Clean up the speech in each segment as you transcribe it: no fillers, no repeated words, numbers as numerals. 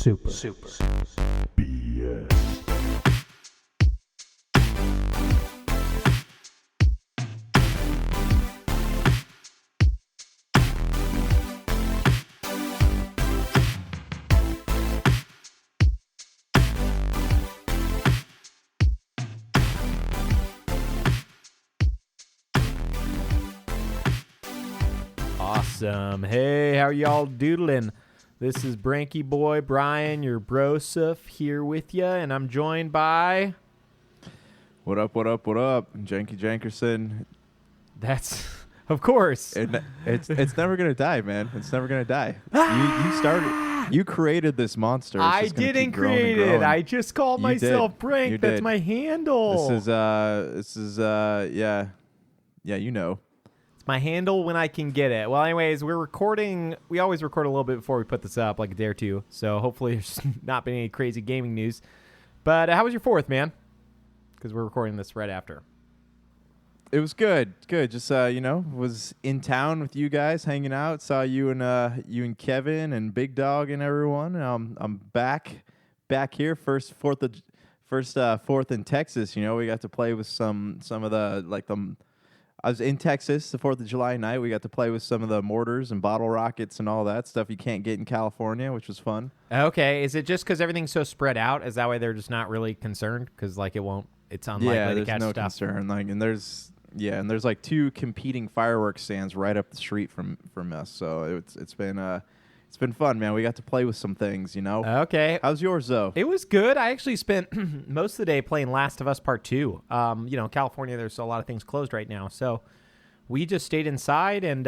Super. BS. Awesome. Hey, how y'all doodling? This is Branky Boy Brian, your brosif, here with ya, and I'm joined by... What up? Janky Jankerson. That's... Of course. It's never going to die, man. It's never going to die. You started... You created this monster. It's I didn't create it. I just called myself Brank. That's my handle. This is yeah, you know. My handle when I can get it. Well, anyways, we're recording. We always record a little bit before we put this up, like a day or two. So hopefully there's not been any crazy gaming news. But how was your 4th, man? Because we're recording this right after. It was good. Just was in town with you guys, hanging out. Saw you and Kevin and Big Dog and everyone. I'm back here. First fourth in Texas. You know, we got to play with some of the. I was in Texas the 4th of July night. We got to play with some of the mortars and bottle rockets and all that stuff you can't get in California, which was fun. Okay. Is it just because everything's so spread out? Is that why they're just not really concerned? Because, it's unlikely to catch no stuff. Concern. And there's 2 competing fireworks stands right up the street from us. So it's been fun, man. We got to play with some things, you know. Okay. How's yours, though? It was good. I actually spent most of the day playing Last of Us Part 2. California, there's a lot of things closed right now. So we just stayed inside and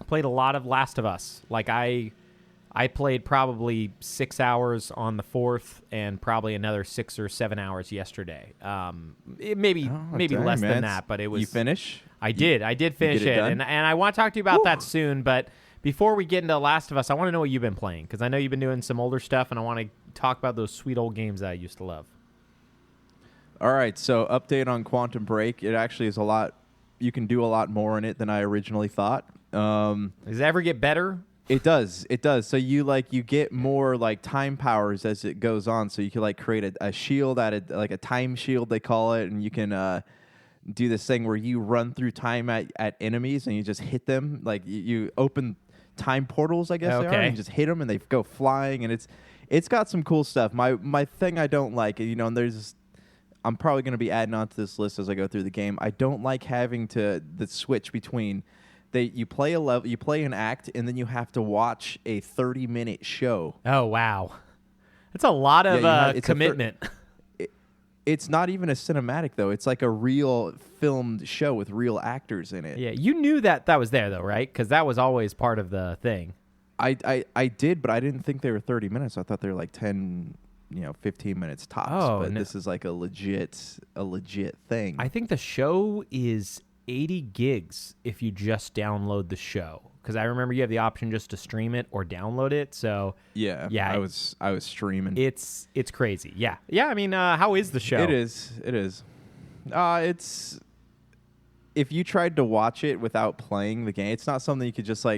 played a lot of Last of Us. I played probably 6 hours on the 4th and probably another 6 or 7 hours yesterday. Maybe less than that, but it was... You finish? I did finish it. And I want to talk to you about that soon, but... Before we get into Last of Us, I want to know what you've been playing, because I know you've been doing some older stuff, and I want to talk about those sweet old games that I used to love. All right, so update on Quantum Break. It actually is a lot. You can do a lot more in it than I originally thought. Does it ever get better? It does. So you get more time powers as it goes on. So you can create a shield a time shield they call it, and you can do this thing where you run through time at enemies and you just hit them. You open time portals, I guess they are, and you just hit them and they go flying, and it's got some cool stuff. My thing I don't like, and I'm probably going to be adding on to this list as I go through the game. I don't like having the switch between you play a level, you play an act, and then you have to watch a 30-minute show. Oh wow, that's a lot of commitment. It's not even a cinematic, though. It's like a real filmed show with real actors in it. Yeah, you knew that was there, though, right? Because that was always part of the thing. I did, but I didn't think they were 30 minutes. I thought they were 10, 15 minutes tops. Oh, but this is a legit thing. I think the show is 80 gigs if you just download the show. Because I remember you have the option just to stream it or download it. So yeah, I was streaming. It's crazy. Yeah. I mean, how is the show? It is. It's if you tried to watch it without playing the game, it's not something you could just put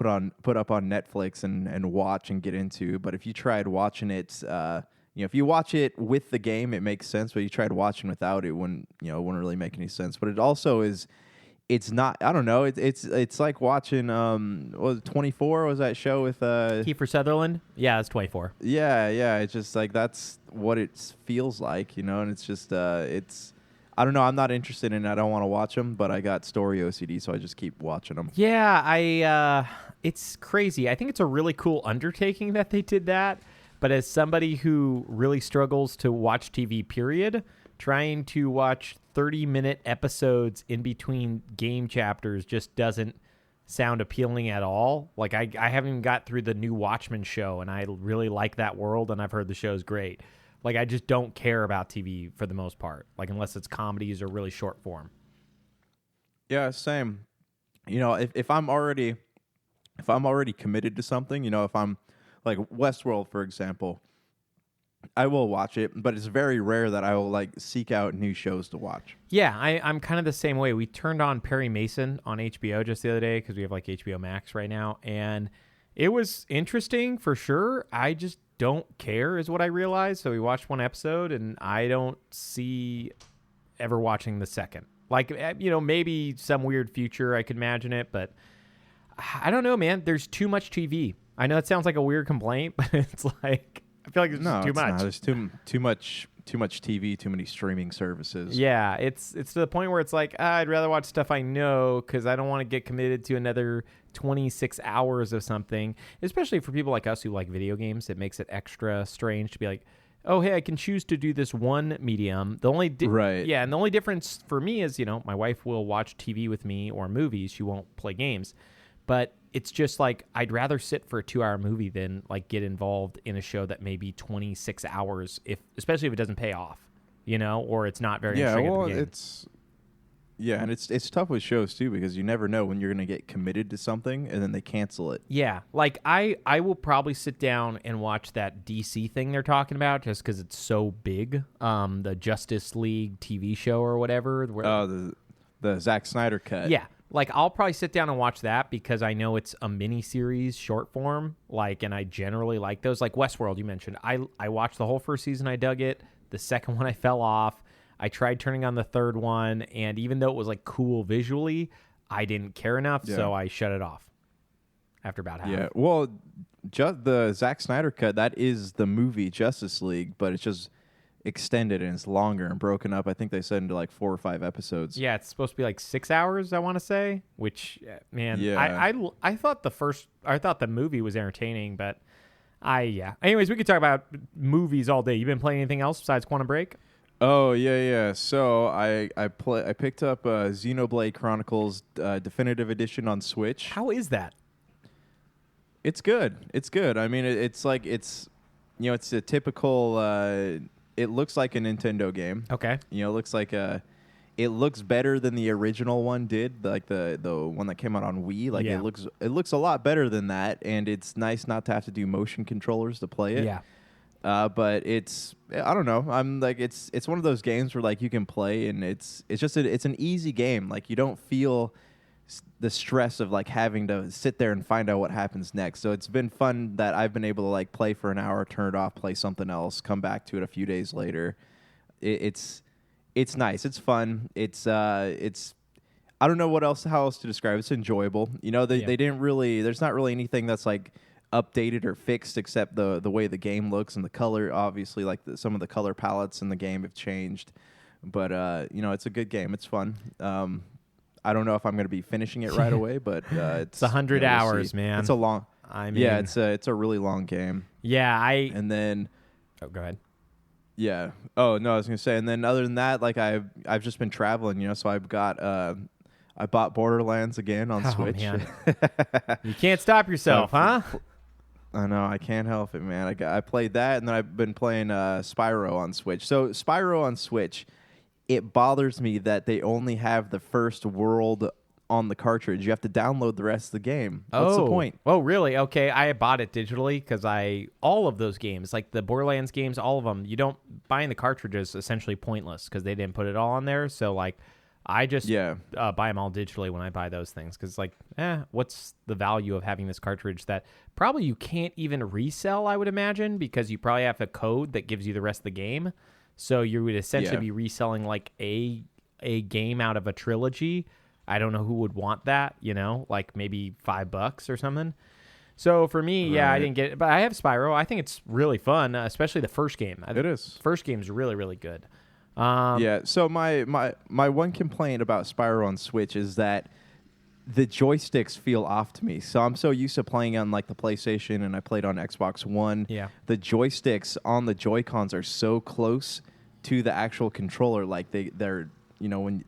up on Netflix and watch and get into. But if you tried watching it, if you watch it with the game, it makes sense. But you tried watching without it, wouldn't really make any sense. But it also is. It's not. I don't know. It's like watching. Was it 24? Was that show with Kiefer Sutherland? Yeah, it's 24. Yeah. It's just that's what it feels like, And it's just. It's. I don't know. I'm not interested in it. I don't want to watch them, but I got story OCD, so I just keep watching them. Yeah, it's crazy. I think it's a really cool undertaking that they did that. But as somebody who really struggles to watch TV, period, trying to watch 30-minute episodes in between game chapters just doesn't sound appealing at all. I haven't even got through the new Watchmen show, and I really like that world, and I've heard the show's great. I just don't care about TV for the most part, unless it's comedies or really short form. Yeah, same. If I'm already committed to something, if I'm like Westworld, for example, I will watch it, but it's very rare that I will seek out new shows to watch. Yeah, I'm kind of the same way. We turned on Perry Mason on HBO just the other day because we have HBO Max right now, and It was interesting for sure. I just don't care is what I realized. So we watched one episode and I don't see ever watching the second. Like, maybe some weird future I could imagine it, but I don't know, man. There's too much TV. I know it sounds like a weird complaint, but it's like I feel like there's just too much. Not. There's too much TV, too many streaming services. Yeah, it's to the point where it's like I'd rather watch stuff I know because I don't want to get committed to another 26 hours of something. Especially for people like us who like video games, it makes it extra strange to be like, oh, hey, I can choose to do this one medium. The only right. Yeah, and the only difference for me is, my wife will watch TV with me or movies. She won't play games. But it's just like I'd rather sit for a 2-hour movie than like get involved in a show that may be 26 hours, especially if it doesn't pay off, or it's not very interesting. Well, at the beginning. and it's tough with shows too because you never know when you're going to get committed to something and then they cancel it. Yeah, like I will probably sit down and watch that DC thing they're talking about just because it's so big. The Justice League TV show or whatever. The Zack Snyder cut. Yeah. Like, I'll probably sit down and watch that because I know it's a mini-series short form, and I generally like those. Like Westworld, you mentioned. I watched the whole first season. I dug it. The second one, I fell off. I tried turning on the third one, and even though it was, cool visually, I didn't care enough, so I shut it off after about half. Yeah, well, the Zack Snyder cut, that is the movie Justice League, but it's just extended and it's longer and broken up. I think they said into 4 or 5 episodes. Yeah, it's supposed to be 6 hours, I want to say, which, man, yeah. I thought the movie was entertaining, but anyways, we could talk about movies all day. You been playing anything else besides Quantum Break? Oh, yeah. So I picked up Xenoblade Chronicles Definitive Edition on Switch. How is that? It's good. I mean, it's a typical it looks like a Nintendo game. Okay. It looks better than the original one did, like the one that came out on Wii. It looks a lot better than that, and it's nice not to have to do motion controllers to play it. Yeah. But I don't know. It's one of those games where you can play, and it's an easy game. You don't feel the stress of having to sit there and find out what happens next. So it's been fun that I've been able to play for an hour, turn it off, play something else, come back to it a few days later. It's nice. It's fun. It's I don't know how else to describe it. It's enjoyable. They didn't really, there's not really anything that's updated or fixed except the way the game looks and the color. Obviously, some of the color palettes in the game have changed. But it's a good game. It's fun. I don't know if I'm going to be finishing it right away, but it's 100 hours, man. It's a long. It's a really long game. Yeah, and then. Oh, go ahead. Yeah. Oh no, I was going to say, and then other than that, I've just been traveling, so I bought Borderlands again on Switch. Man. You can't stop yourself, huh? I know, I can't help it, man. I played that, and then I've been playing Spyro on Switch. So Spyro on Switch. It bothers me that they only have the first world on the cartridge. You have to download the rest of the game. What's the point? Oh, really? Okay, I bought it digitally because all of those games, like the Borderlands games, all of them, buying the cartridge is essentially pointless because they didn't put it all on there. So I just buy them all digitally when I buy those things because what's the value of having this cartridge that probably you can't even resell, I would imagine, because you probably have a code that gives you the rest of the game. So you would essentially be reselling a game out of a trilogy. I don't know who would want that, maybe $5 or something. So for me, I didn't get it. But I have Spyro. I think it's really fun, especially the first game. It is. First game's really, really good. So my one complaint about Spyro on Switch is that the joysticks feel off to me. So I'm so used to playing on the PlayStation, and I played on Xbox One. Yeah. The joysticks on the Joy-Cons are so close to the actual controller, they're when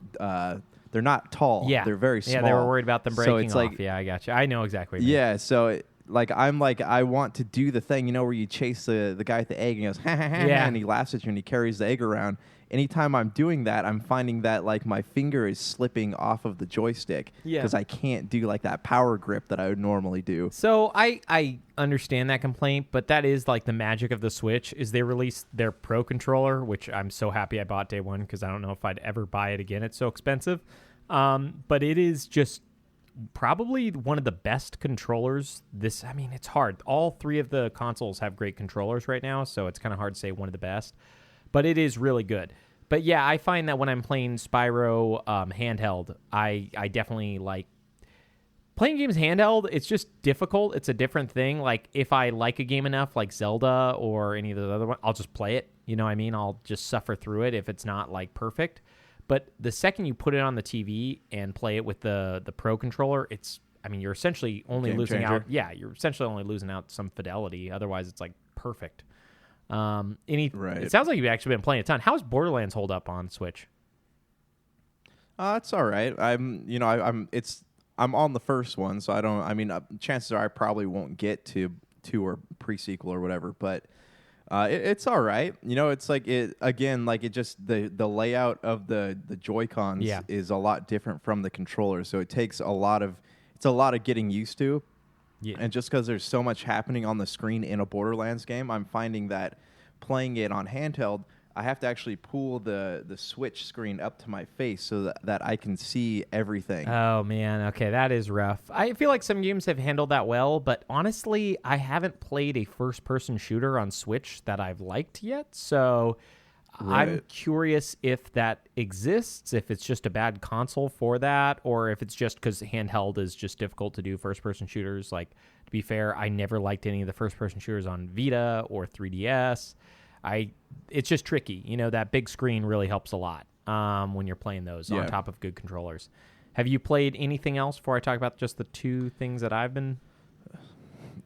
they're not tall. Yeah. They're very small. Yeah, they were worried about them breaking so it's off. Yeah, I got you. I know exactly what you mean. Yeah, so I want to do the thing, where you chase the guy with the egg and he goes, ha, ha, ha, and he laughs at you and he carries the egg around. Anytime I'm doing that, I'm finding that my finger is slipping off of the joystick because I can't do that power grip that I would normally do. So I understand that complaint, but that is the magic of the Switch is they released their Pro controller, which I'm so happy I bought day one because I don't know if I'd ever buy it again. It's so expensive. But it is just probably one of the best controllers. It's hard. All three of the consoles have great controllers right now, so it's kind of hard to say one of the best. But it is really good. But yeah, I find that when I'm playing Spyro handheld, I definitely like playing games handheld. It's just difficult. It's a different thing. Like if I like a game enough, like Zelda or any of the other ones, I'll just play it. You know what I mean? I'll just suffer through it if it's not like perfect. But the second you put it on the TV and play it with the Pro controller, you're essentially only Game losing changer. out. Yeah, you're essentially only losing out some fidelity. Otherwise, it's like perfect. Right. It sounds like you've actually been playing a ton. How's Borderlands hold up on Switch? It's all right. I'm on the first one, so I don't. I mean, chances are I probably won't get to 2 or pre-sequel or whatever, but it's all right. It's like it again. Like it just the layout of the Joy-Cons is a lot different from the controller, so it takes a lot of getting used to. Yeah. And just because there's so much happening on the screen in a Borderlands game, I'm finding that playing it on handheld, I have to actually pull the Switch screen up to my face so that I can see everything. Oh, man. Okay, that is rough. I feel like some games have handled that well, but honestly, I haven't played a first-person shooter on Switch that I've liked yet, so Right. I'm curious if that exists, if it's just a bad console for that, or if it's just because handheld is just difficult to do first-person shooters. Like, to be fair, I never liked any of the first-person shooters on Vita or 3DS. It's just tricky. That big screen really helps a lot when you're playing those on top of good controllers. Have you played anything else before I talk about just the 2 things that I've been...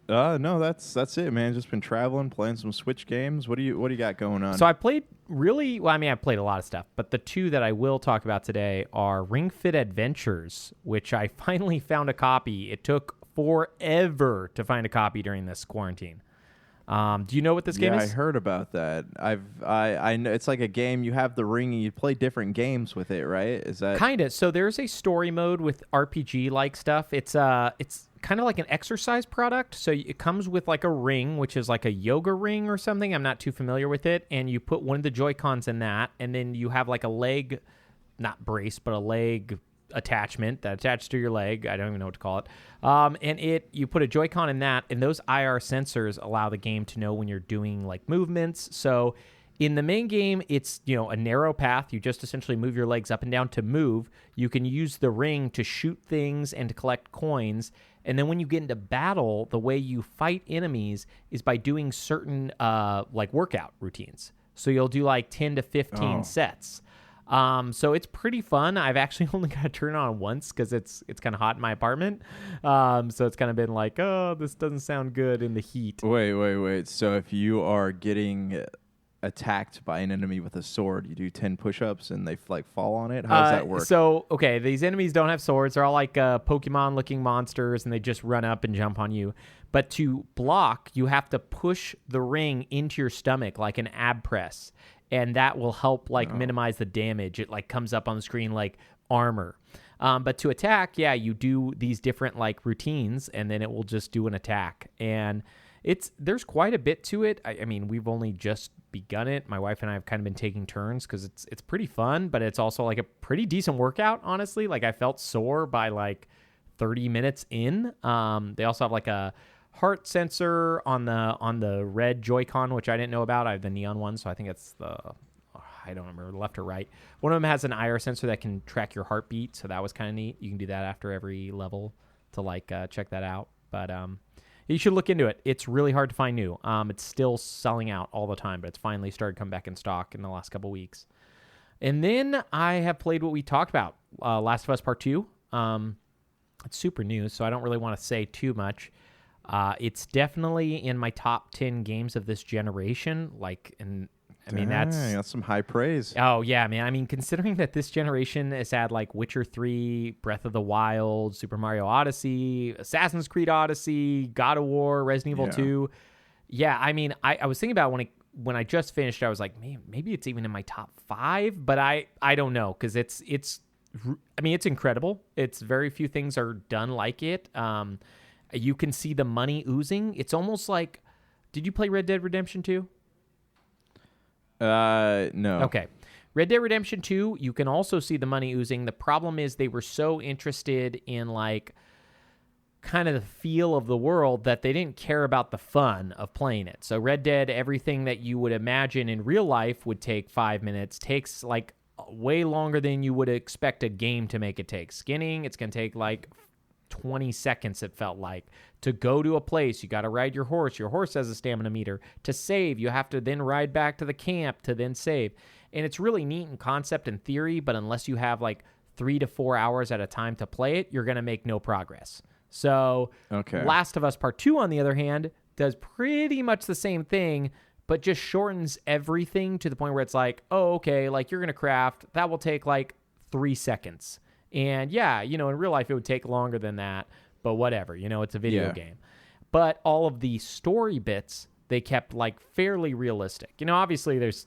No, that's it, man. Just been traveling, playing some Switch games. What do you got going on? So I played I played a lot of stuff, but the 2 that I will talk about today are Ringfit Adventures, which I finally found a copy. It took forever to find a copy during this quarantine. Do you know what this game is? Yeah, I heard about that. I know it's like a game. You have the ring and you play different games with it, right? Is that kind of? So there's a story mode with RPG like stuff. It's kind of like an exercise product. So it comes with like a ring, which is like a yoga ring or something. I'm not too familiar with it. And you put one of the Joy-Cons in that, and then you have like a leg, not brace, but a leg attachment that attaches to your leg. I don't even know what to call it. And you put a Joy-Con in that, and those IR sensors allow the game to know when you're doing like movements. So in the main game, it's a narrow path. You just essentially move your legs up and down to move. You can use the ring to shoot things and to collect coins. And then when you get into battle, the way you fight enemies is by doing certain like workout routines. So you'll do like 10 to 15 sets. So it's pretty fun. I've actually only got to turn it on once because it's kind of hot in my apartment. So it's kind of been like, oh, this doesn't sound good in the heat. Wait. So if you are getting attacked by an enemy with a sword, you do 10 push-ups and they like fall on it? How does that work? So, okay, these enemies don't have swords. They're all like Pokemon-looking monsters, and they just run up and jump on you. But to block, you have to push the ring into your stomach like an ab press, and that will help like minimize the damage. It like comes up on the screen like armor. But to attack, you do these different like routines, and then it will just do an attack. And there's quite a bit to it. I mean, we've only just begun it. My wife and I have kind of been taking turns because it's pretty fun, but it's also like a pretty decent workout, honestly. Like I felt sore by like 30 minutes in. They also have like a heart sensor on the red Joy-Con, which I didn't know about. I have the neon one, so I think it's I don't remember, left or right. One of them has an IR sensor that can track your heartbeat, so that was kind of neat. You can do that after every level to like check that out. But you should look into it. It's really hard to find new. It's still selling out all the time, but it's finally started to come back in stock in the last couple weeks. And then I have played what we talked about, Last of Us Part 2. It's super new, so I don't really want to say too much. It's definitely in my top 10 games of this generation. That's some high praise. Oh, yeah, man. I mean, considering that this generation has had like Witcher 3, Breath of the Wild, Super Mario Odyssey, Assassin's Creed Odyssey, God of War, Resident Evil 2. Yeah, I mean, I was thinking about when I just finished, I was like, maybe it's even in my top 5, but I don't know because it's incredible. It's very few things are done like it. You can see the money oozing. It's almost like, did you play Red Dead Redemption 2? No. Okay. Red Dead Redemption 2, you can also see the money oozing. The problem is they were so interested in like kind of the feel of the world that they didn't care about the fun of playing it. So Red Dead, everything that you would imagine in real life would take 5 minutes, takes like way longer than you would expect a game to make it take. Skinning, it's going to take like 20 seconds, it felt like. To go to a place, you got to ride your horse. Your horse has a stamina meter. To save, you have to then ride back to the camp to then save. And it's really neat in concept and theory, but unless you have like 3 to 4 hours at a time to play it, you're going to make no progress. So Last of Us Part 2, on the other hand, does pretty much the same thing, but just shortens everything to the point where it's like, oh, okay, like you're going to craft. That will take like 3 seconds. And yeah, in real life it would take longer than that, but whatever, it's a video game. But all of the story bits, they kept like fairly realistic. Obviously there's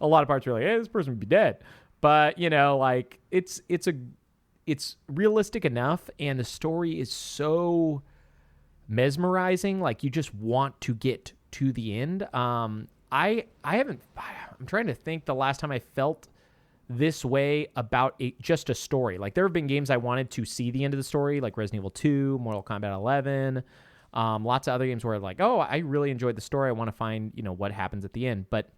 a lot of parts where you're like, hey, this person would be dead. But, like it's realistic enough, and the story is so mesmerizing. Like you just want to get to the end. I'm trying to think the last time I felt this way about just a story. Like there have been games I wanted to see the end of the story, like Resident Evil 2, Mortal Kombat 11, lots of other games where like, oh, I really enjoyed the story. I want to find, what happens at the end. But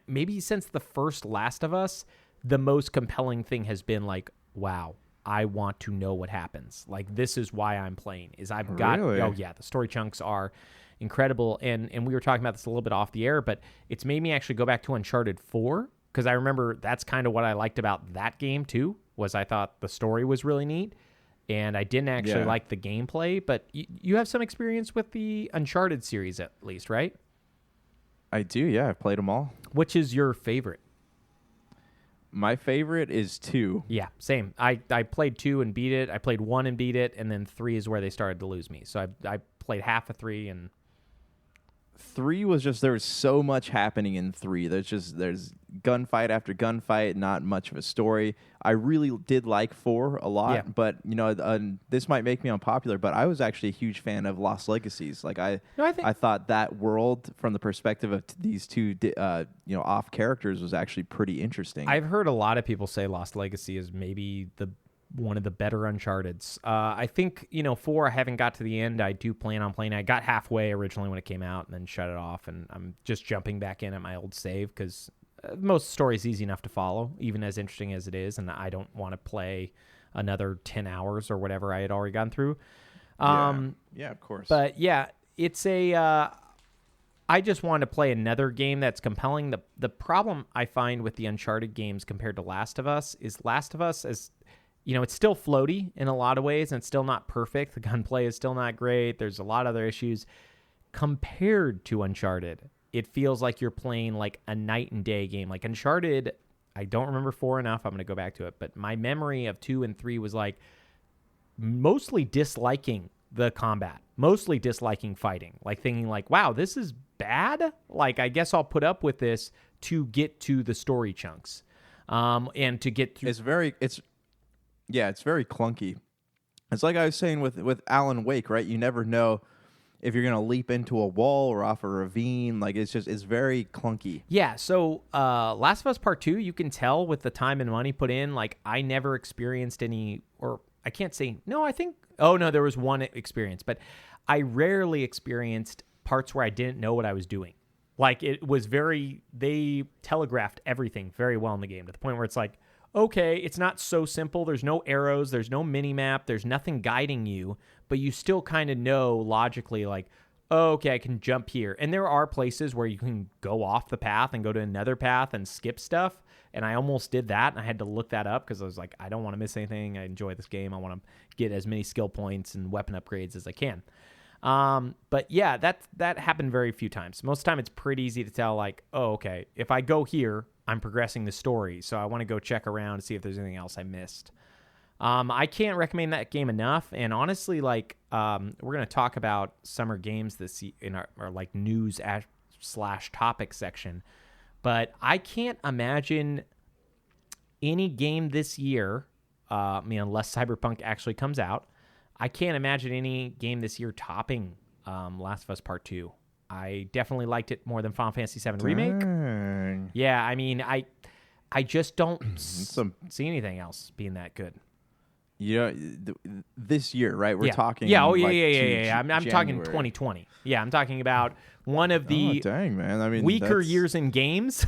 maybe since the first Last of Us, the most compelling thing has been like, wow, I want to know what happens. Like, this is why I'm playing, is I've got, the story chunks are incredible. And we were talking about this a little bit off the air, but it's made me actually go back to Uncharted 4, because I remember that's kind of what I liked about that game too, was I thought the story was really neat, and I didn't actually like the gameplay. But you have some experience with the Uncharted series at least, right? I do, yeah. I've played them all. Which is your favorite? My favorite is 2. Yeah, same. I played 2 and beat it. I played 1 and beat it, and then 3 is where they started to lose me. So I played half of 3, and 3 was just, there was so much happening in 3. There's gunfight after gunfight, not much of a story. I really did like 4 a lot, but this might make me unpopular, but I was actually a huge fan of Lost Legacies. Like I thought that world from the perspective of these two off characters was actually pretty interesting. I've heard a lot of people say Lost Legacy is maybe one of the better Uncharted's. I think, 4, I haven't got to the end. I do plan on playing. I got halfway originally when it came out and then shut it off, and I'm just jumping back in at my old save because most stories easy enough to follow, even as interesting as it is, and I don't want to play another 10 hours or whatever I had already gone through. Yeah, of course. But yeah, it's I just wanted to play another game that's compelling. The problem I find with the Uncharted games compared to Last of Us is Last of Us is, it's still floaty in a lot of ways, and it's still not perfect. The gunplay is still not great. There's a lot of other issues. Compared to Uncharted, it feels like you're playing like a night and day game. Like Uncharted, I don't remember 4 enough. I'm going to go back to it. But my memory of 2 and 3 was like mostly disliking the combat, mostly disliking fighting, like thinking like, wow, this is bad. Like, I guess I'll put up with this to get to the story chunks. And to get through. It's very clunky. It's like I was saying with Alan Wake, right? You never know if you're going to leap into a wall or off a ravine. Like, it's very clunky. Yeah, so Last of Us Part 2, you can tell with the time and money put in, like, I never experienced any, or I can't say, there was one experience, but I rarely experienced parts where I didn't know what I was doing. Like, it was they telegraphed everything very well in the game to the point where it's like, okay, it's not so simple. There's no arrows. There's no mini-map. There's nothing guiding you, but you still kind of know logically, like, oh, okay, I can jump here. And there are places where you can go off the path and go to another path and skip stuff, and I almost did that, and I had to look that up because I was like, I don't want to miss anything. I enjoy this game. I want to get as many skill points and weapon upgrades as I can. But yeah, that happened very few times. Most of the time, it's pretty easy to tell, like, oh, okay, if I go here, I'm progressing the story, so I want to go check around and see if there's anything else I missed. I can't recommend that game enough, and honestly, like, we're going to talk about summer games in our like news / topic section, but I can't imagine any game this year, unless Cyberpunk actually comes out, I can't imagine any game this year topping Last of Us Part 2. I definitely liked it more than Final Fantasy VII Remake. Yeah, I mean, I just don't Some- see anything else being that good. This year, right? We're talking. Yeah. Oh, like, yeah. I'm talking January. 2020. Yeah, I'm talking about one of Oh, the dang, man! I mean, weaker that's- years in games,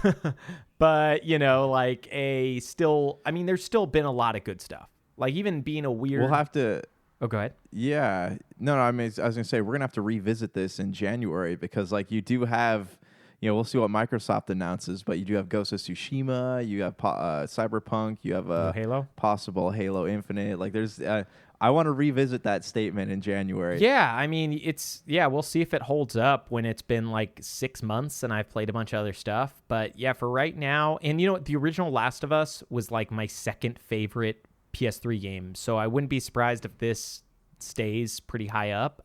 but like a still. I mean, there's still been a lot of good stuff. Like even being a weird. We'll have to. Oh, go ahead. Yeah. No. I mean, I was gonna say we're gonna have to revisit this in January because, like, you do have. We'll see what Microsoft announces, but you do have Ghost of Tsushima, you have Cyberpunk, you have Halo, possible Halo Infinite. Like, there's. I want to revisit that statement in January. Yeah, I mean, we'll see if it holds up when it's been like 6 months and I've played a bunch of other stuff. But yeah, for right now, and the original Last of Us was like my second favorite PS3 game, so I wouldn't be surprised if this stays pretty high up.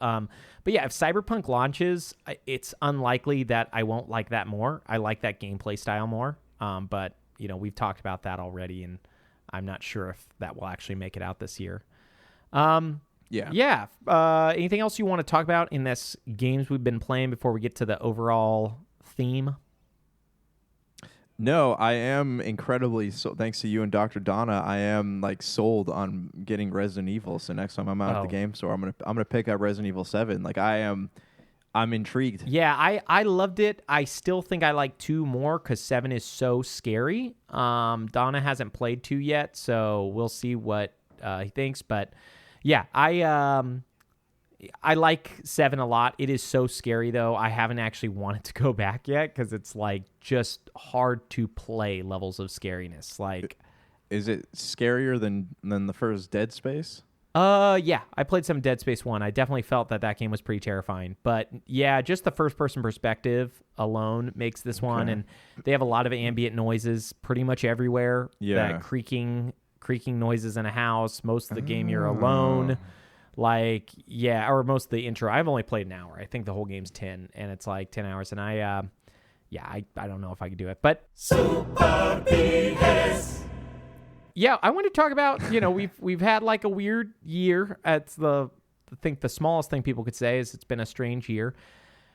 But yeah, if Cyberpunk launches, it's unlikely that I won't like that more. I like that gameplay style more. But we've talked about that already, and I'm not sure if that will actually make it out this year. Yeah. Anything else you want to talk about in this games we've been playing before we get to the overall theme? No, I am incredibly so. Thanks to you and Dr. Donna, I am like sold on getting Resident Evil. So next time I'm out at the game store, I'm gonna pick up Resident Evil 7. Like I'm intrigued. Yeah, I loved it. I still think I like 2 more because 7 is so scary. Donna hasn't played 2 yet, so we'll see what he thinks. But yeah, I like 7 a lot. It is so scary, though. I haven't actually wanted to go back yet because it's like just hard to play levels of scariness. Like, is it scarier than the first Dead Space? Yeah, I played some Dead Space 1. I definitely felt that game was pretty terrifying. But yeah, just the first person perspective alone makes this one, and they have a lot of ambient noises pretty much everywhere. Yeah, that creaking noises in a house. Most of the game you're alone. Like, yeah, or most of the intro. I've only played an hour. I think the whole game's 10, and it's like 10 hours. And I don't know if I could do it. But Super BS. Yeah, I want to talk about, we've had like a weird year. I think the smallest thing people could say is it's been a strange year.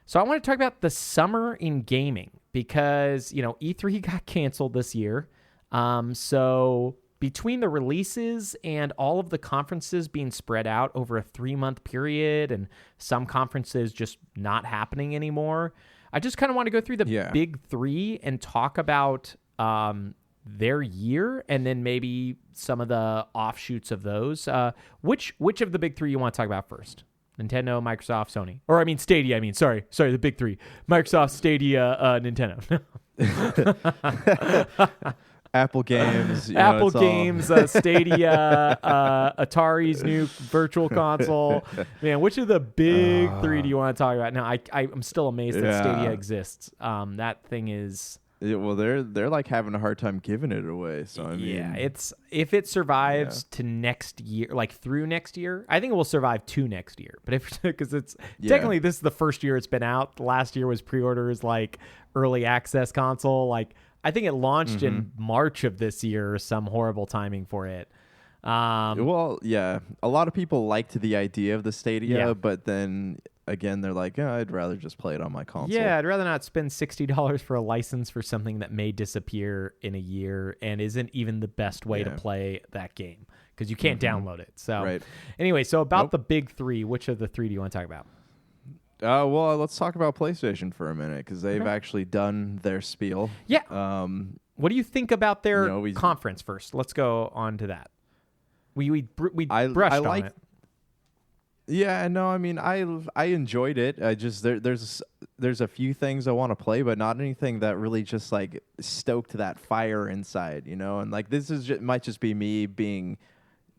So I want to talk about the summer in gaming because, E3 got canceled this year. So between the releases and all of the conferences being spread out over a 3-month period and some conferences just not happening anymore, I just kind of want to go through the big 3 and talk about their year and then maybe some of the offshoots of those. Which of the big 3 you want to talk about first? Nintendo, Microsoft, Sony. Or I mean Stadia, sorry, the big 3. Microsoft, Stadia, Nintendo. Apple games. Stadia, Atari's new virtual console. Man, which of the big 3 do you want to talk about? Now, I'm still amazed that Stadia exists. That thing is... Well, they're like having a hard time giving it away. So I mean, it's if it survives to next year, like through next year, I think it will survive to next year. But because it's technically this is the first year it's been out. Last year was pre-orders, like early access console. Like I think it launched in March of this year, or some horrible timing for it. Well, yeah, a lot of people liked the idea of the Stadia, but then again, they're like, I'd rather just play it on my console. Yeah, I'd rather not spend $60 for a license for something that may disappear in a year and isn't even the best way to play that game because you can't download it. So anyway, so about the big 3, which of the 3 do you want to talk about? Well, let's talk about PlayStation for a minute because they've actually done their spiel. Yeah. What do you think about their conference first? Let's go on to that. We brushed on it. Yeah, no, I mean, I enjoyed it. I just there's a few things I want to play, but not anything that really just like stoked that fire inside, And like this might just be me being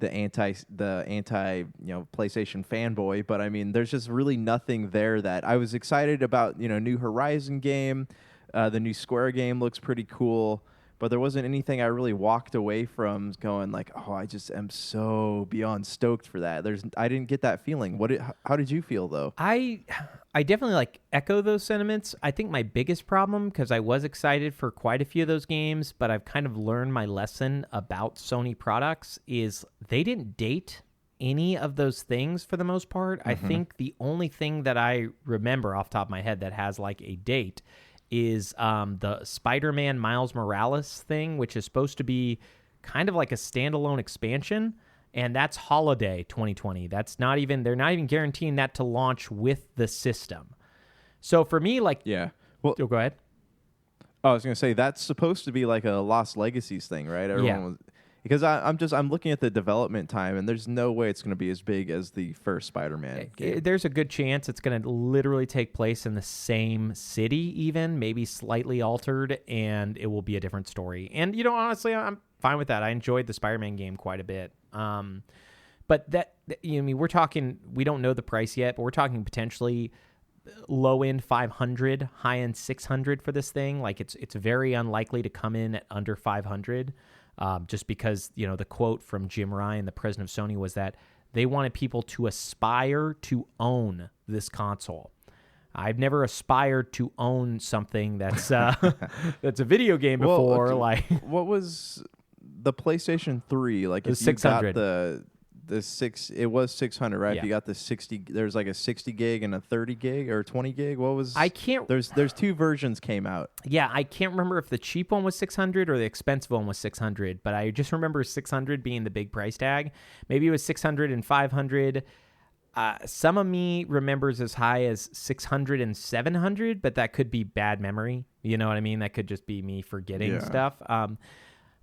the anti PlayStation fanboy, but I mean, there's just really nothing there that I was excited about. New Horizon game, the new Square game looks pretty cool. But there wasn't anything I really walked away from going like, oh, I just am so beyond stoked for that. I didn't get that feeling. How did you feel though? I definitely echo those sentiments. I think my biggest problem, because I was excited for quite a few of those games, but I've kind of learned my lesson about Sony products is they didn't date any of those things for the most part. I think the only thing that I remember off the top of my head that has like a date is the Spider-Man Miles Morales thing, which is supposed to be kind of like a standalone expansion, and that's holiday 2020. They're not even guaranteeing that to launch with the system. So for me, like, Yeah. Well, go ahead. I was gonna say that's supposed to be like a Lost Legacies thing, right? Because I'm looking at the development time, and there's no way it's going to be as big as the first Spider-Man game. There's a good chance it's going to literally take place in the same city, even maybe slightly altered, and it will be a different story. And honestly, I'm fine with that. I enjoyed the Spider-Man game quite a bit. But we're talking. We don't know the price yet, but we're talking potentially low end 500, high end 600 for this thing. Like it's very unlikely to come in at under 500. Just because, the quote from Jim Ryan, the president of Sony, was that they wanted people to aspire to own this console. I've never aspired to own something that's that's a video game before. What was the PlayStation 3? Like, if you 600. got it was 600, right? Yeah. If you got the 60, there's like a 60 gig and a 30 gig or 20 gig. What was? I can't. There's two versions came out. Yeah, I can't remember if the cheap one was 600 or the expensive one was 600, but I just remember 600 being the big price tag. Maybe it was 600 and 500. Some of me remembers as high as 600 and 700, but that could be bad memory. You know what I mean? That could just be me forgetting stuff.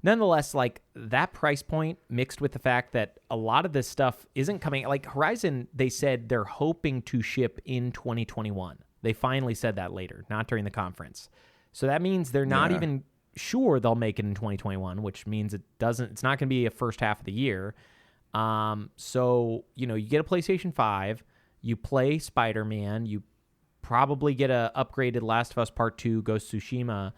Nonetheless, like, that price point mixed with the fact that a lot of this stuff isn't coming, like Horizon, they said they're hoping to ship in 2021. They finally said that later, not during the conference. So that means they're not even sure they'll make it in 2021, which means it's not going to be a first half of the year. So, you get a PlayStation 5, you play Spider-Man, you probably get a upgraded Last of Us Part 2, Ghost of Tsushima.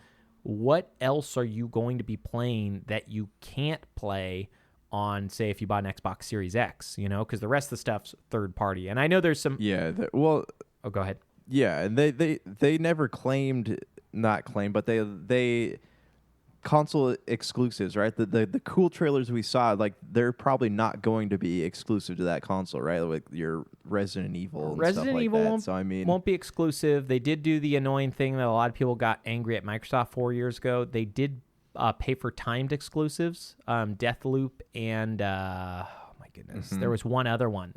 What else are you going to be playing that you can't play on, say, if you bought an Xbox Series X, because the rest of the stuff's third party. And I know there's some... Yeah, Oh, go ahead. Yeah, and they never but they console exclusives, right? The cool trailers we saw, like, they're probably not going to be exclusive to that console, right? Like your Resident Evil and stuff like that. Won't be exclusive. They did do the annoying thing that a lot of people got angry at Microsoft 4 years ago. They did pay for timed exclusives, Deathloop and oh my goodness, there was one other one.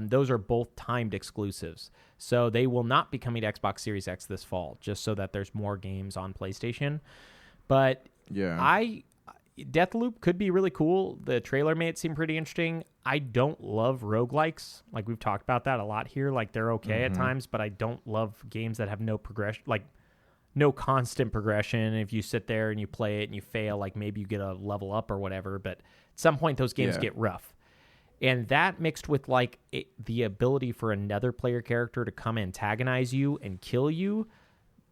Those are both timed exclusives, so they will not be coming to Xbox Series X this fall. Just so that there's more games on PlayStation, but. Yeah, Deathloop could be really cool. The trailer made it seem pretty interesting. I don't love roguelikes. Like, we've talked about that a lot here. Like, they're okay at times, but I don't love games that have no progression, like no constant progression. If you sit there and you play it and you fail, like, maybe you get a level up or whatever, but at some point those games get rough. And that mixed with like the ability for another player character to come antagonize you and kill you,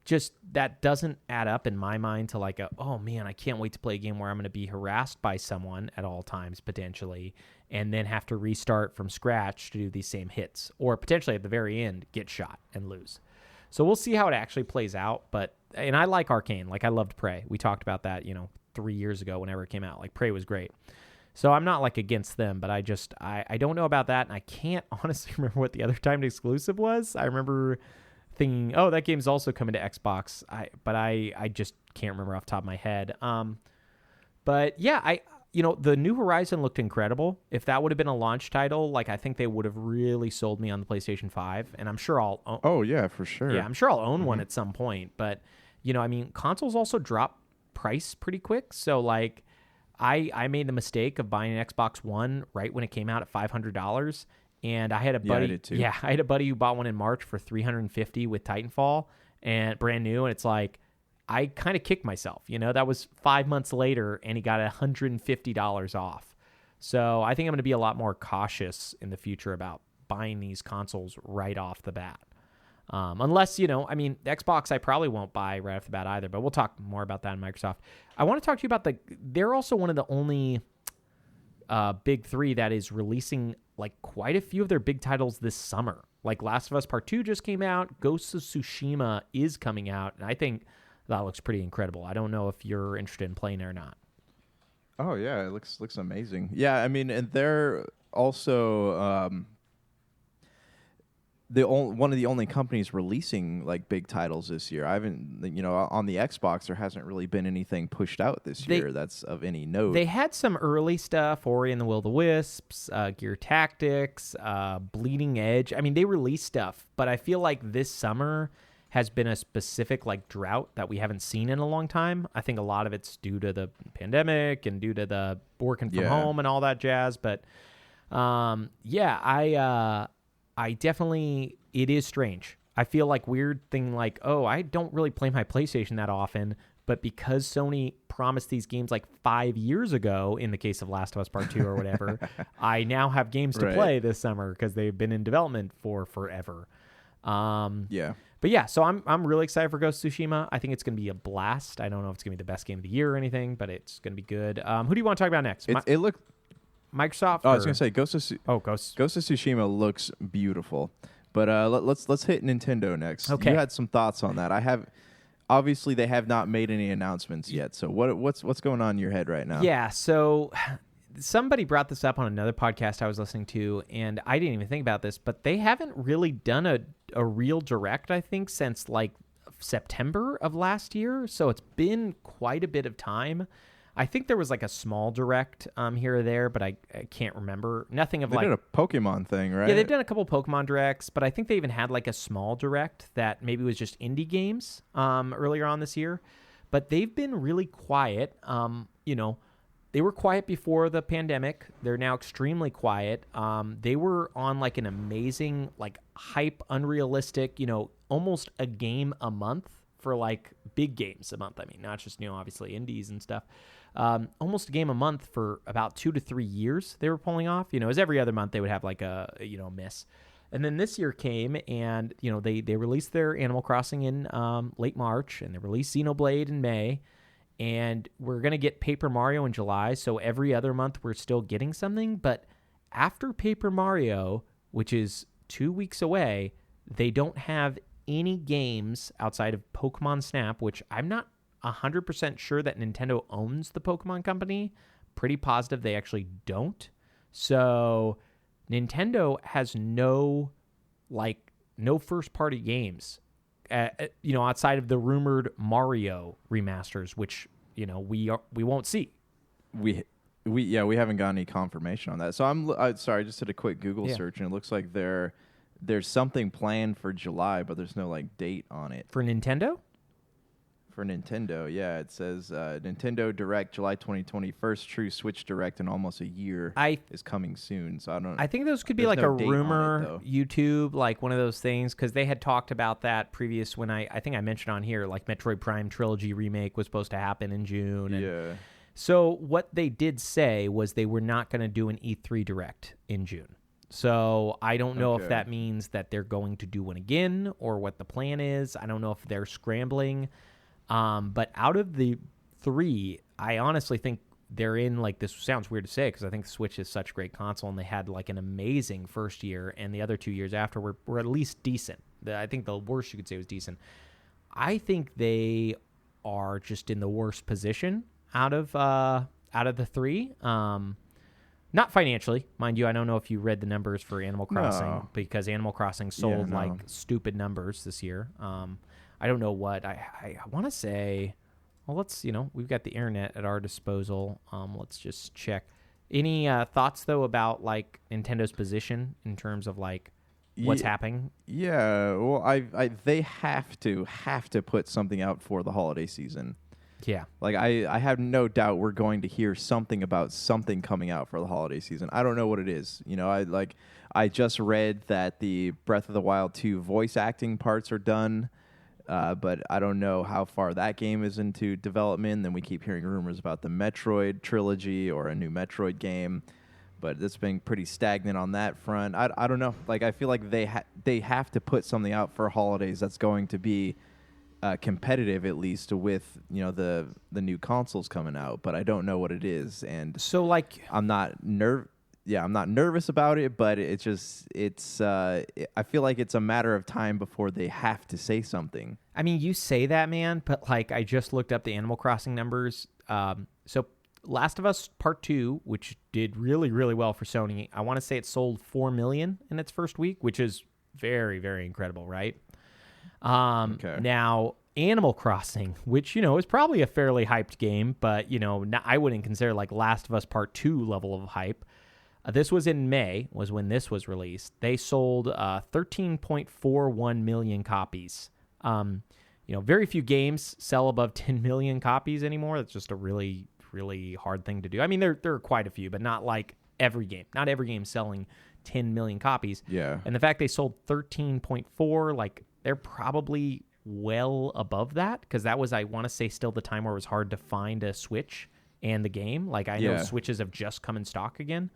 just that doesn't add up in my mind to like oh man, I can't wait to play a game where I'm going to be harassed by someone at all times potentially, and then have to restart from scratch to do these same hits, or potentially at the very end get shot and lose. So we'll see how it actually plays out. And I like Arcane. Like, I loved Prey. We talked about that, 3 years ago whenever it came out. Like, Prey was great. So I'm not like against them, but I don't know about that, and I can't honestly remember what the other timed exclusive was. I remember thinking, oh, that game's also coming to Xbox. But I just can't remember off the top of my head. But yeah, the New Horizon looked incredible. If that would have been a launch title, like, I think they would have really sold me on the PlayStation 5, and I'm sure I'll own. Oh yeah, for sure. Yeah, I'm sure I'll own one at some point. But consoles also drop price pretty quick. So like, I made the mistake of buying an Xbox One right when it came out at $500. And I had a buddy. Yeah, I did too. Yeah, I had a buddy who bought one in March for $350 with Titanfall, and brand new. And it's like, I kind of kicked myself. That was 5 months later, and he got $150 off. So I think I'm going to be a lot more cautious in the future about buying these consoles right off the bat. Unless, Xbox I probably won't buy right off the bat either. But we'll talk more about that in Microsoft. I want to talk to you about they're also one of the only big three that is releasing like quite a few of their big titles this summer. Like, Last of Us Part 2 just came out. Ghost of Tsushima is coming out, and I think that looks pretty incredible. I don't know if you're interested in playing it or not. Oh yeah, it looks amazing. Yeah, and they're also one of the only companies releasing like big titles this year. I haven't, on the Xbox there hasn't really been anything pushed out this year that's of any note. They had some early stuff, Ori and the Will of the Wisps, Gear Tactics, Bleeding Edge. I mean, they released stuff, but I feel like this summer has been a specific like drought that we haven't seen in a long time. I think a lot of it's due to the pandemic and due to the working from home and all that jazz. But I definitely, it is strange. I feel like weird thing like, I don't really play my PlayStation that often, but because Sony promised these games like 5 years ago, in the case of Last of Us Part 2 or whatever, I now have games to play this summer because they've been in development for forever. But yeah, so I'm really excited for Ghost of Tsushima. I think it's going to be a blast. I don't know if it's going to be the best game of the year or anything, but it's going to be good. Who do you want to talk about next? It looked Microsoft. I was going to say Ghost of Tsushima looks beautiful, but let's hit Nintendo next. Okay. You had some thoughts on that. Obviously they have not made any announcements yet. So what's going on in your head right now? Yeah. So somebody brought this up on another podcast I was listening to, and I didn't even think about this, but they haven't really done a real direct, I think, since like September of last year. So it's been quite a bit of time. I think there was like a small direct here or there, but I can't remember. Nothing of they like... did a Pokemon thing, right? Yeah, they've done a couple Pokemon directs, but I think they even had like a small direct that maybe was just indie games earlier on this year. But they've been really quiet. They were quiet before the pandemic. They're now extremely quiet. They were on like an amazing, like hype, unrealistic, almost a game a month for like big games a month. I mean, not just, obviously indies and stuff. Almost a game a month for about 2 to 3 years they were pulling off. As every other month they would have like a miss. And then this year came and, they released their Animal Crossing in late March, and they released Xenoblade in May. And we're going to get Paper Mario in July, so every other month we're still getting something. But after Paper Mario, which is 2 weeks away, they don't have any games outside of Pokemon Snap, which I'm not 100% sure that Nintendo owns the Pokemon company. Pretty positive they actually don't. So Nintendo has no first-party games, outside of the rumored Mario remasters, which we won't see. We haven't got any confirmation on that. So I'm sorry, I just did a quick Google search, and it looks like there's something planned for July, but there's no like date on it. For Nintendo? For Nintendo, yeah. It says Nintendo Direct July 2020, first true Switch Direct in almost a year is coming soon. So I think those could be like a rumor, YouTube, like one of those things, because they had talked about that previous when I think I mentioned on here, like Metroid Prime Trilogy remake was supposed to happen in June. And so what they did say was they were not going to do an E3 Direct in June. So I don't know if that means that they're going to do one again or what the plan is. I don't know if they're scrambling. But out of the three, I honestly think they're in, like, this sounds weird to say because I think the Switch is such a great console and they had like an amazing first year, and the other 2 years after were at least decent. I think the worst you could say was decent. I think they are just in the worst position out of the three. Not financially, mind you. I don't know if you read the numbers for Animal Crossing because Animal Crossing sold like stupid numbers this year. I don't know what I want to say. Well, let's, we've got the internet at our disposal. Let's just check. Any thoughts though about like Nintendo's position in terms of like what's happening? Yeah, well, they have to put something out for the holiday season. Yeah. Like I have no doubt we're going to hear something about something coming out for the holiday season. I don't know what it is. I just read that the Breath of the Wild 2 voice acting parts are done. But I don't know how far that game is into development. Then we keep hearing rumors about the Metroid trilogy or a new Metroid game, but it's been pretty stagnant on that front. I don't know. Like I feel like they have to put something out for holidays that's going to be competitive, at least with the new consoles coming out. But I don't know what it is, and so like I'm not nervous about it, but I feel like it's a matter of time before they have to say something. I mean, you say that, man, but like I just looked up the Animal Crossing numbers. So Last of Us Part 2, which did really, really well for Sony, I want to say it sold 4 million in its first week, which is very, very incredible, right? Okay. Now, Animal Crossing, which, is probably a fairly hyped game, but, I wouldn't consider like Last of Us Part 2 level of hype. This was in May, was when this was released. They sold 13.41 million copies. Very few games sell above 10 million copies anymore. That's just a really, really hard thing to do. I mean, there are quite a few, but not like every game. Not every game selling 10 million copies. Yeah. And the fact they sold 13.4, like they're probably well above that, because that was, I want to say, still the time where it was hard to find a Switch and the game. Like I know Switches have just come in stock again.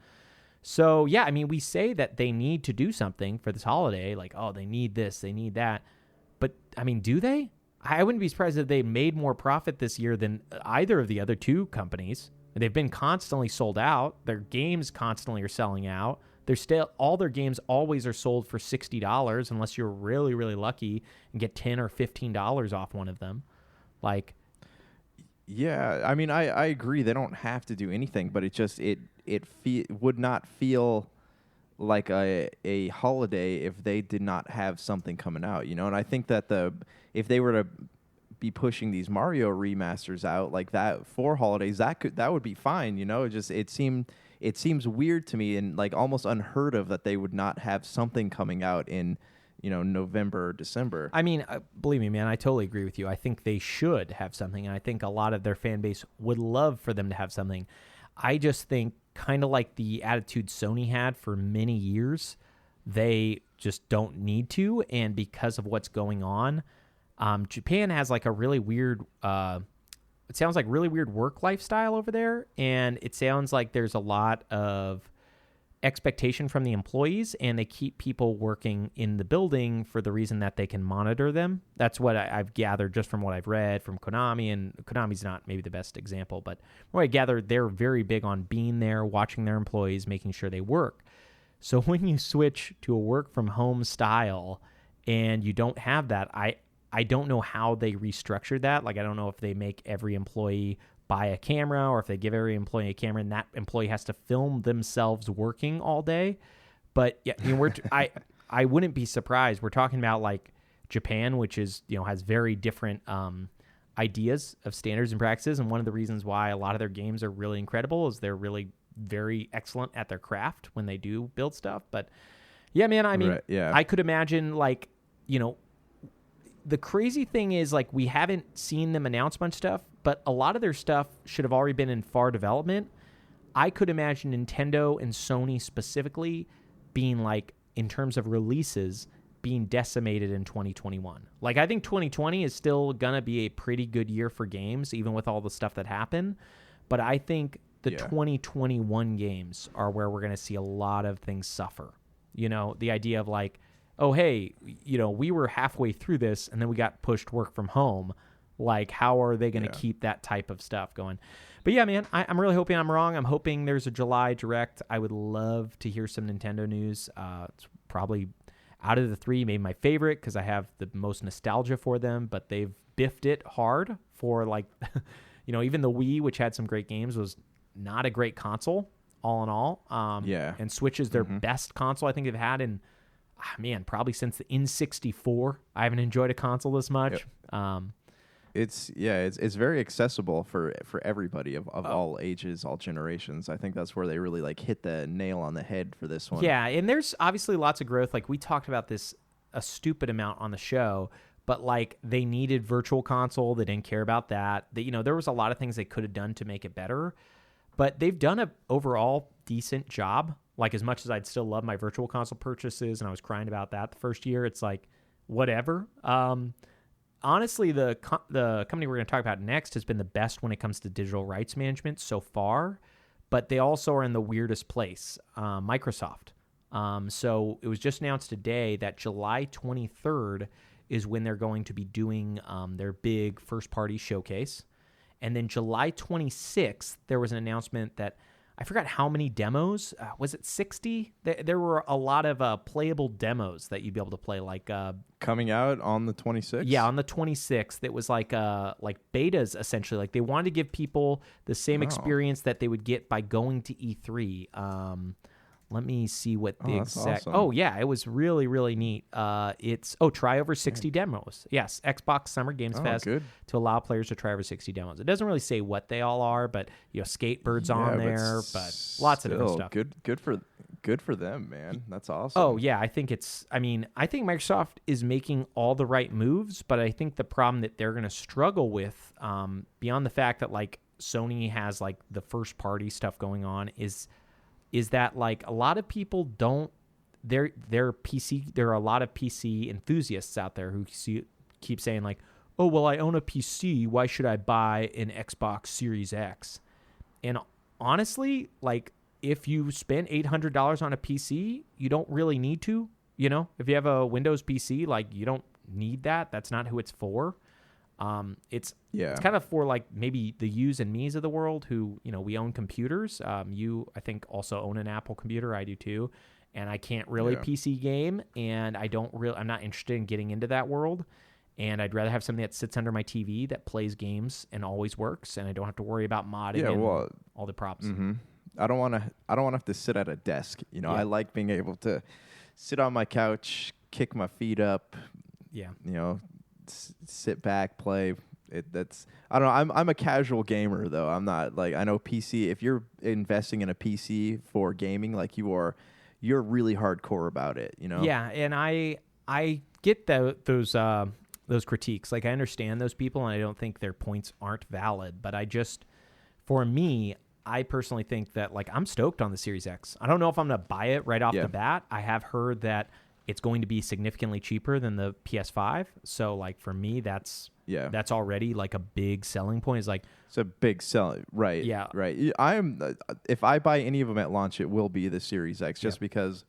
So, yeah, I mean, we say that they need to do something for this holiday. Like, oh, they need this, they need that. But, I mean, do they? I wouldn't be surprised if they made more profit this year than either of the other two companies. They've been constantly sold out. Their games constantly are selling out. All their games always are sold for $60 unless you're really, really lucky and get $10 or $15 off one of them. Like, yeah, I mean, I agree. They don't have to do anything, but it would not feel like a holiday if they did not have something coming out, And I think that if they were to be pushing these Mario remasters out like that for holidays, that would be fine, It seems weird to me and like almost unheard of that they would not have something coming out in November or December. I mean, believe me, man, I totally agree with you. I think they should have something, and I think a lot of their fan base would love for them to have something. I just think, kind of like the attitude Sony had for many years, they just don't need to, and because of what's going on, Japan has like a really weird, it sounds like really weird work lifestyle over there, and it sounds like there's a lot of expectation from the employees, and they keep people working in the building for the reason that they can monitor them. That's what I've gathered just from what I've read from Konami, and Konami's not maybe the best example, but what I gathered, they're very big on being there, watching their employees, making sure they work. So when you switch to a work from home style and you don't have that, I don't know how they restructured that. Like, I don't know if they make every employee buy a camera, or if they give every employee a camera and that employee has to film themselves working all day. But yeah, I wouldn't be surprised. We're talking about like Japan, which is, has very different ideas of standards and practices. And one of the reasons why a lot of their games are really incredible is they're really very excellent at their craft when they do build stuff. But yeah, man, I mean, right, yeah. I could imagine like, the crazy thing is, like, we haven't seen them announce much stuff, but a lot of their stuff should have already been in far development. I could imagine Nintendo and Sony specifically being, like, in terms of releases, being decimated in 2021. Like, I think 2020 is still going to be a pretty good year for games, even with all the stuff that happened. But I think the 2021 games are where we're going to see a lot of things suffer. The idea of, like, oh, hey, we were halfway through this and then we got pushed work from home. Like, how are they going to keep that type of stuff going? But yeah, man, I'm really hoping I'm wrong. I'm hoping there's a July Direct. I would love to hear some Nintendo news. It's probably out of the three, maybe my favorite because I have the most nostalgia for them, but they've biffed it hard for like, even the Wii, which had some great games, was not a great console all in all. And Switch is their best console I think they've had in, probably since the N64. I haven't enjoyed a console this much. Yep. It's very accessible for everybody of all ages, all generations. I think that's where they really like hit the nail on the head for this one. Yeah, and there's obviously lots of growth. Like, we talked about this a stupid amount on the show, but like, they needed Virtual Console. They didn't care about that. There was a lot of things they could have done to make it better, but they've done a overall decent job. Like, as much as I'd still love my Virtual Console purchases, and I was crying about that the first year, it's like, whatever. Honestly, the company we're going to talk about next has been the best when it comes to digital rights management so far, but they also are in the weirdest place, Microsoft. So it was just announced today that July 23rd is when they're going to be doing their big first-party showcase. And then July 26th, there was an announcement that I forgot how many demos. Was it 60? There were a lot of playable demos that you'd be able to play, like coming out on the 26th. Yeah, on the 26th, it was like betas essentially. Like, they wanted to give people the same experience that they would get by going to E3. Let me see what the that's exact. awesome. Oh yeah, it was really really neat. Try over 60 demos. Yes, Xbox Summer Games Fest good. to allow players to try over 60 demos. It doesn't really say what they all are, but Skatebird's on there, but lots of different stuff. Good for them, man. That's awesome. Oh yeah, I think Microsoft is making all the right moves, but I think the problem that they're going to struggle with, beyond the fact that like Sony has like the first party stuff going on, is that like a lot of people don't. They're PC. There are a lot of PC enthusiasts out there who keep saying like, "Oh well, I own a PC. Why should I buy an Xbox Series X?" And honestly, like, if you spend $800 on a PC, you don't really need to. If you have a Windows PC, like, you don't need that. That's not who it's for. It's kind of for like maybe the yous and me's of the world who, we own computers. You, I think, also own an Apple computer. I do too. And I can't really PC game, and I'm not interested in getting into that world. And I'd rather have something that sits under my TV that plays games and always works, and I don't have to worry about modding and all the props. Mm-hmm. I don't want to have to sit at a desk. I like being able to sit on my couch, kick my feet up. Yeah. Sit back, play. I don't know. I'm a casual gamer though. I'm not like, I know PC. If you're investing in a PC for gaming, like you're really hardcore about it. Yeah, and I get those critiques. Like, I understand those people, and I don't think their points aren't valid. But for me, I personally think that, like, I'm stoked on the Series X. I don't know if I'm going to buy it right off the bat. I have heard that it's going to be significantly cheaper than the PS5. So, like, for me, that's already, like, a big selling point. It's a big selling, right? Yeah. Right. If I buy any of them at launch, it will be the Series X, just because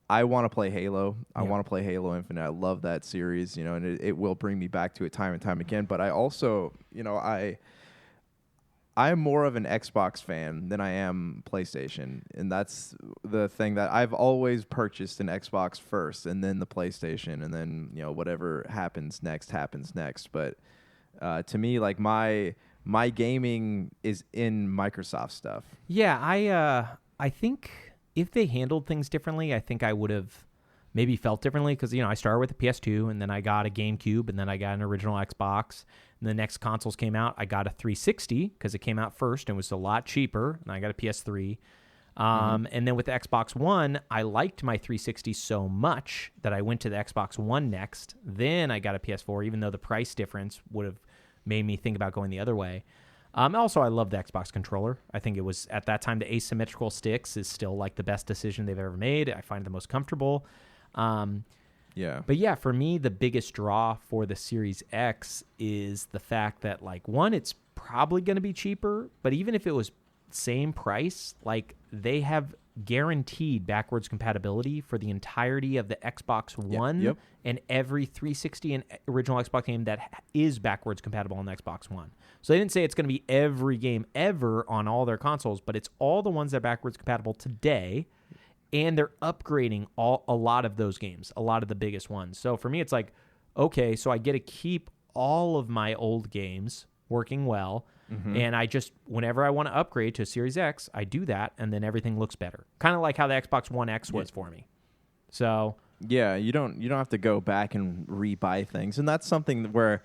I want to play Halo. I want to play Halo Infinite. I love that series, and it will bring me back to it time and time again. But I also, I'm more of an Xbox fan than I am PlayStation, and that's the thing that I've always purchased an Xbox first, and then the PlayStation, and then whatever happens next. But to me, like my gaming is in Microsoft stuff. Yeah, I think if they handled things differently, I think I would have maybe felt differently, because I started with a PS2, and then I got a GameCube, and then I got an original Xbox. And the next consoles came out, I got a 360 because it came out first and was a lot cheaper, and I got a PS3. And then with the Xbox One, I liked my 360 so much that I went to the Xbox One next. Then I got a PS4, even though the price difference would have made me think about going the other way. Also, I love the Xbox controller. I think it was, at that time, the asymmetrical sticks is still like the best decision they've ever made. I find it the most comfortable. But yeah, for me, the biggest draw for the Series X is the fact that, like, one, it's probably going to be cheaper, but even if it was same price, like, they have guaranteed backwards compatibility for the entirety of the Xbox One and every 360 and original Xbox game that is backwards compatible on the Xbox One. So they didn't say it's going to be every game ever on all their consoles, but it's all the ones that are backwards compatible today. And they're upgrading a lot of those games, a lot of the biggest ones. So for me, it's like, okay, so I get to keep all of my old games working well. Mm-hmm. And I just, whenever I want to upgrade to a Series X, I do that, and then everything looks better. Kind of like how the Xbox One X was for me. So yeah, you don't have to go back and rebuy things. And that's something where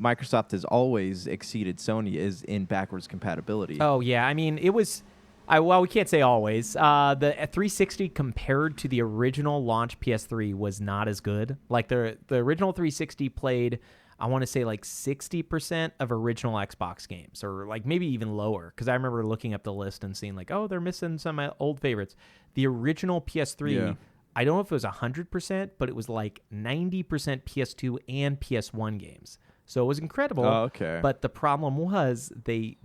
Microsoft has always exceeded Sony, is in backwards compatibility. Oh, yeah. I mean, it was... well, we can't say always. The 360 compared to the original launch PS3 was not as good. Like, the original 360 played, I want to say, like 60% of original Xbox games, or like maybe even lower, because I remember looking up the list and seeing like, oh, they're missing some of my old favorites. The original PS3, I don't know if it was 100%, but it was like 90% PS2 and PS1 games. So it was incredible. Oh, okay. But the problem was they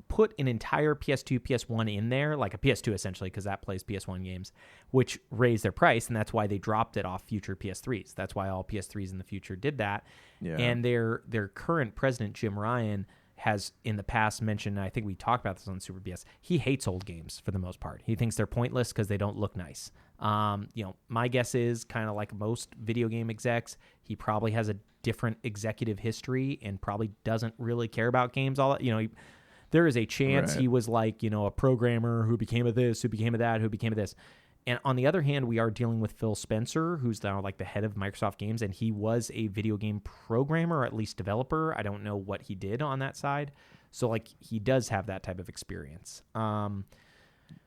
put an entire PS2, PS1 in there, like a PS2 essentially, because that plays PS1 games, which raised their price, and that's why they dropped it off future PS3s. That's why all PS3s in the future did that. Yeah. And their current president, Jim Ryan, has in the past mentioned, and I think we talked about this on Super BS, he hates old games for the most part. He thinks they're pointless because they don't look nice. My guess is, kind of like most video game execs, he probably has a different executive history and probably doesn't really care about games all that. there is a chance Right. he was like, a programmer who became a this, who became a that, who became a this. And on the other hand, we are dealing with Phil Spencer, who's now like the head of Microsoft Games, and he was a video game programmer, or at least developer. I don't know what he did on that side. So like he does have that type of experience.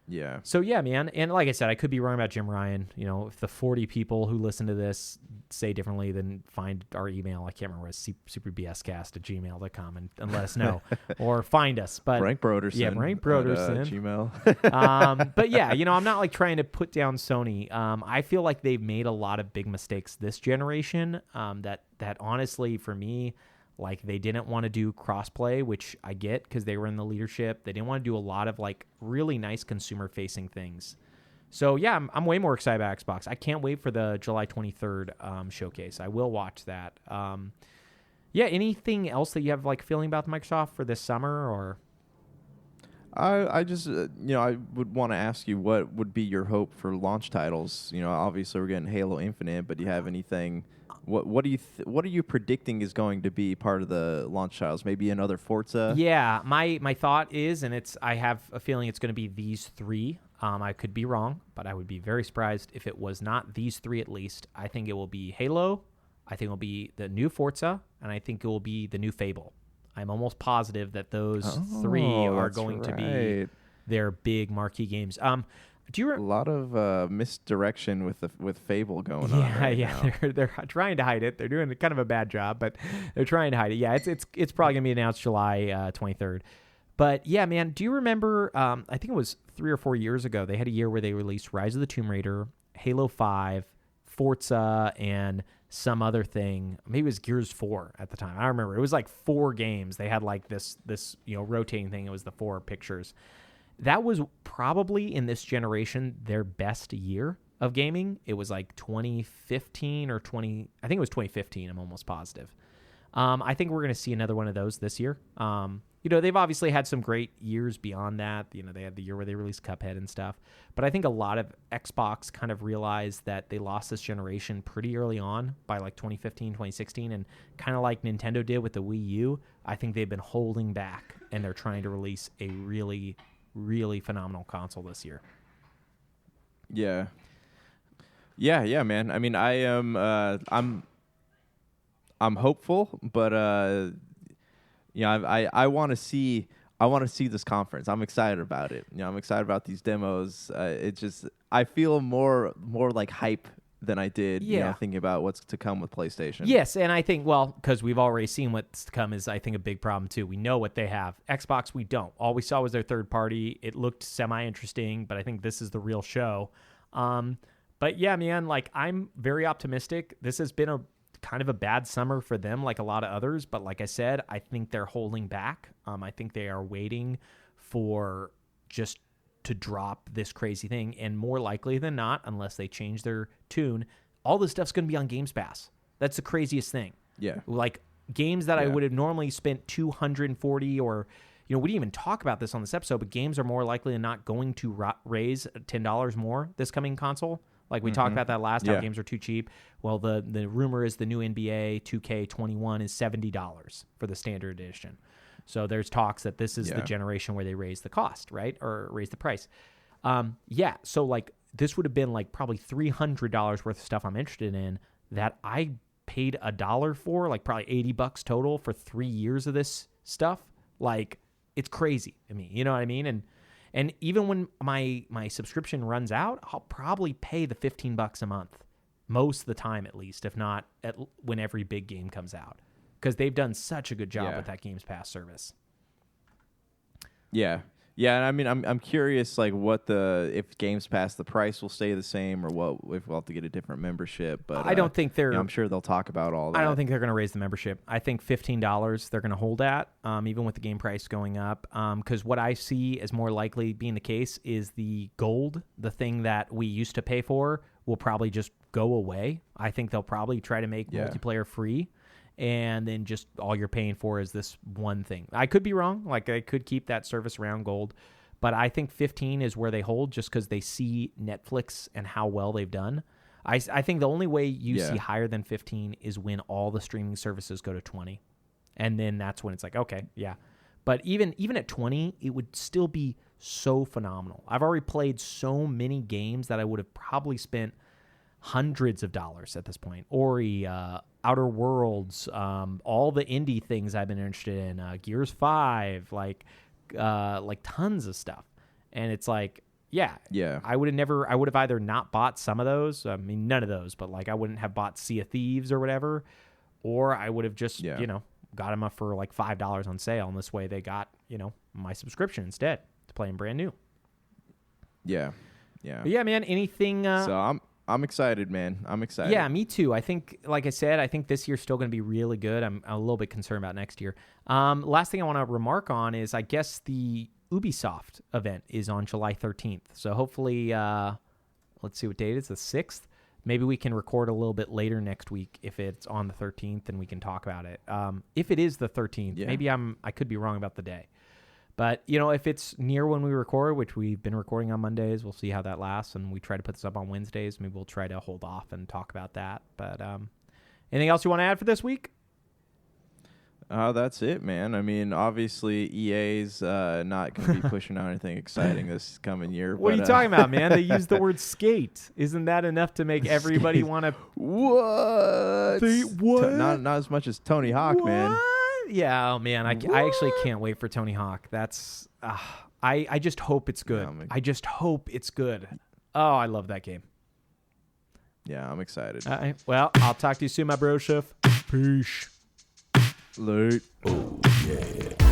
Yeah. So yeah, man. And like I said, I could be wrong about Jim Ryan. If the 40 people who listen to this say differently, then find our email. I can't remember. It's superbscast@gmail.com and let us know or find us. But Brank Broderson. Yeah, Brank Broderson. At, Gmail. But yeah, I'm not like trying to put down Sony. I feel like they've made a lot of big mistakes this generation. That honestly, for me, like they didn't want to do crossplay, which I get because they were in the leadership. They didn't want to do a lot of like really nice consumer facing things. So yeah, I'm way more excited about Xbox. I can't wait for the July 23rd showcase. I will watch that. Yeah, anything else that you have like feeling about Microsoft for this summer or? I just I would want to ask you what would be your hope for launch titles. Obviously we're getting Halo Infinite, but do you have anything? What are you predicting is going to be part of the launch titles? Maybe another Forza? Yeah, my thought is, and I have a feeling it's going to be these three. I could be wrong, but I would be very surprised if it was not these three at least. I think it will be Halo, I think it will be the new Forza, and I think it will be the new Fable. I'm almost positive that those three are going to be their big marquee games. Do you a lot of misdirection with Fable going on? Yeah. Now. They're trying to hide it. They're doing kind of a bad job, but they're trying to hide it. Yeah, it's probably gonna be announced July 23rd. But yeah, man, do you remember? I think it was 3 or 4 years ago. They had a year where they released Rise of the Tomb Raider, Halo 5, Forza, and some other thing. Maybe it was Gears 4 at the time. I remember it was like 4 games. They had like this rotating thing. It was the 4 pictures. That was probably in this generation their best year of gaming. It was like 2015 or 20. I think it was 2015. I'm almost positive. I think we're going to see another one of those this year. They've obviously had some great years beyond that. They had the year where they released Cuphead and stuff. But I think a lot of Xbox kind of realized that they lost this generation pretty early on by like 2015, 2016. And kind of like Nintendo did with the Wii U, I think they've been holding back and they're trying to release a really, really phenomenal console this year. Yeah, man. I mean, I am. I'm hopeful, but I want to see. I want to see this conference. I'm excited about it. I'm excited about these demos. I feel more like hype than I did. Thinking about what's to come with PlayStation. Yes, and I think because we've already seen what's to come is I think a big problem too. We know what they have. Xbox, we don't. All we saw was their third party. It looked semi-interesting, but I think this is the real show. But yeah, man, like I'm very optimistic. This has been a kind of a bad summer for them, like a lot of others. But like I said, I think they're holding back. I think they are waiting for just to drop this crazy thing. And more likely than not, unless they change their tune, all this stuff's going to be on Games Pass. That's the craziest thing. Yeah. Like games that I would have normally spent $240 or, we didn't even talk about this on this episode, but games are more likely than not going to raise $10 more this coming console. Like we talked about that last time, games are too cheap. Well, the rumor is the new NBA 2K21 is $70 for the standard edition. So there's talks that this is the generation where they raise the cost, right? Or raise the price. So like this would have been like probably $300 worth of stuff I'm interested in that I paid $1 for, like probably $80 total for 3 years of this stuff. Like it's crazy to me. You know what I mean? And even when my subscription runs out, I'll probably pay the $15 a month most of the time, at least, if not when every big game comes out, because they've done such a good job with that Games Pass service. Yeah. And I mean, I'm curious, like, if Games Pass, the price will stay the same, or if we'll have to get a different membership. But I don't think they're. I'm sure they'll talk about all that. I don't think they're going to raise the membership. I think $15 they're going to hold at, even with the game price going up. Because what I see as more likely being the case is the gold, the thing that we used to pay for, will probably just go away. I think they'll probably try to make multiplayer free. And then just all you're paying for is this one thing. I could be wrong. Like, I could keep that service around gold. But I think 15 is where they hold just because they see Netflix and how well they've done. I think the only way you see higher than 15 is when all the streaming services go to 20. And then that's when it's like, okay, yeah. But even at 20, it would still be so phenomenal. I've already played so many games that I would have probably spent hundreds of dollars at this point. Ori, Outer Worlds, all the indie things I've been interested in, Gears 5, like tons of stuff. And it's like, yeah. I would have either not bought some of those. I mean, none of those, but like I wouldn't have bought Sea of Thieves or whatever. Or I would have just, got them up for like $5 on sale. And this way they got, my subscription instead to play them brand new. Yeah. But yeah, man, anything. So I'm excited, man. I'm excited. Yeah, me too. I think, like I said, I think this year's still going to be really good. I'm a little bit concerned about next year. Last thing I want to remark on is I guess the Ubisoft event is on July 13th. So hopefully, let's see what date it's the 6th. Maybe we can record a little bit later next week if it's on the 13th and we can talk about it. If it is the 13th, maybe I could be wrong about the day. But, if it's near when we record, which we've been recording on Mondays, we'll see how that lasts. And we try to put this up on Wednesdays. Maybe we'll try to hold off and talk about that. But anything else you want to add for this week? That's it, man. I mean, obviously, EA's not going to be pushing out anything exciting this coming year. What are you talking about, man? They use the word skate. Isn't that enough to make everybody want to... What? Not as much as Tony Hawk, man. Yeah, oh man, I actually can't wait for Tony Hawk. That's I just hope it's good. I just hope it's good. Oh, I love that game. Yeah, I'm excited. Well, I'll talk to you soon, my bro chef. Peace. Late. Oh, yeah.